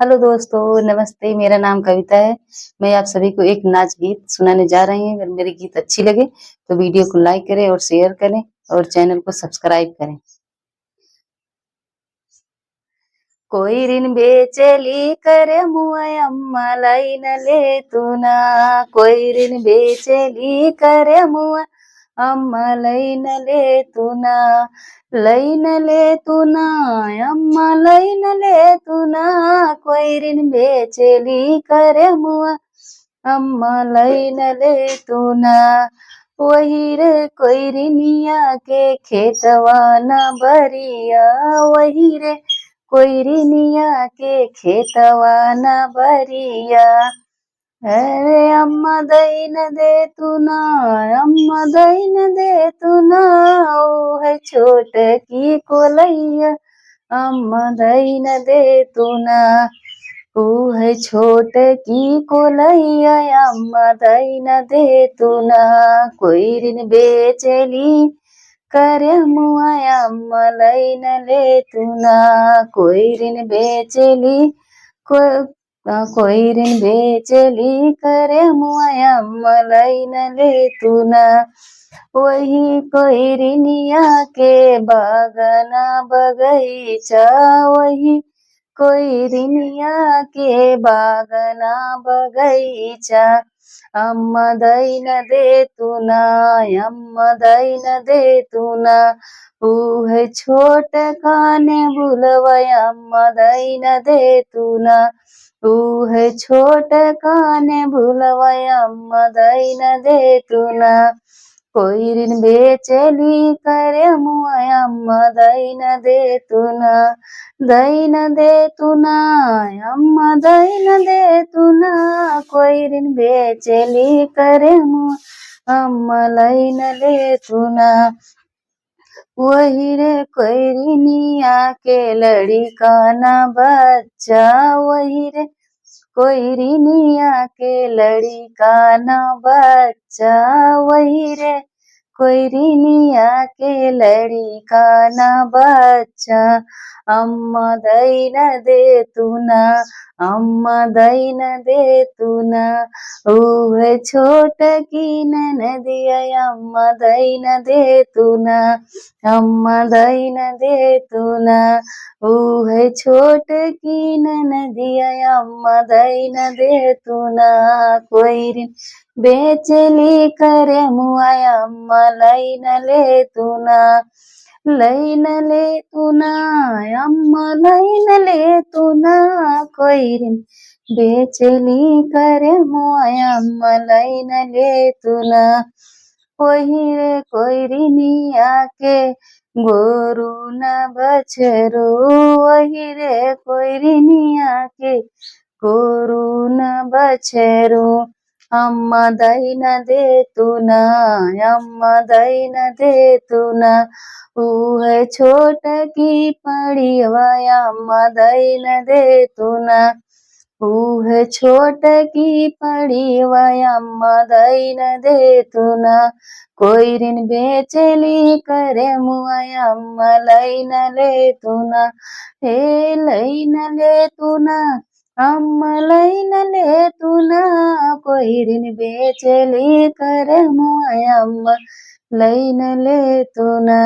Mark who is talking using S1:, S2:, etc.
S1: Hello दोस्तों, नमस्ते। मेरा नाम कविता है। मैं आप सभी को एक नाच गीत सुनाने जा रही हूँ। अगर मेरे गीत अच्छी लगे तो वीडियो को लाइक करें और शेयर करें और चैनल को सब्सक्राइब करें। कोई रिन बेचली करे मुआ अम्मा लैनले तुना। कोई रिन बेचली करे मुआ अम्मा लैनले तुना। लैनले तुना अम्मा लैनले तुना। कोई रिन बेचली करे मुआ अम्मा लैनले तुना। वही रे कोइरिनिया के खेतवा न बरिया। वही रे कोइरिनिया के खेतवा न बरिया। अरे अम्मा दईन दे तू ना। अम्मा दईन दे तू ना। ओ है छोट की कोलैया। अम्मा दईन दे तू ना। तू है छोट की कोलैया। अम्मा दईन दे तू ना। कोई रिन बेचली करे मुआ अम्मा लैन ले तू ना। कोई रिन बेचली कोई रिन बेचली करे मुआ अम्मा लैन ले तू ना। वही कोई रिनिया के बागना बगीचा। वही कोई रिनिया के बागना बगीचा। अम्मा दईन दे तू ना। अम्मा दईन दे तू ना। ऊ है छोट काने बुलवा अम्मा दईन दे तू ना। ऊ है छोट काने बुलवा अम्मा दईन दे तू ना। कोई रिन बेचली करे मुआ अम्मा दईन दे तू ना। दईन दे तू ना। अम्मा दईन दे तू ना। कोई रिन बेचली करे मुआ अम्मा लैन ले तू ना। वही रे कोइरिनिया के लड़का ना बच्चा। वही रे कोइरिनिया के लड़का ना बच्चा। वही रे कोइरिनिया के लड़का ना बच्चा। अम्मा दईन दे तू ना। अम्मा दईन दे तू ना। ऊ है छोट की ननदिया। अम्मा दईन दे तू ना। अम्मा दईन दे तू ना। ऊ है छोट की ननदिया। अम्मा दईन दे तू ना। कोई रिन बेचली करे मुआ अम्मा लैन ले तू ना। लैन ले तू ना। अम्मा लैन ले तू ना। कोई रिन बेचली करे मुआ अम्मा लैन ले तू ना। वही रे कोइरिनिया के गोरू न बछरू। वही रे कोइरिनिया के गोरू न बछरू। अम्मा दईन दे तू ना। अम्मा दईन दे तू ना। ऊ है छोट की पड़िवा। अम्मा दईन दे तू ना। ऊ है छोट की पड़िवा। अम्मा दईन दे तू ना। कोई रिन बेचली करे मुआ अम्मा लैन ले तू ना। हे लैन ले तू ना। अम्मा लैन ले तू ना। कोई रिन बेचली करे मुआ अम्मा लैन ले तू ना।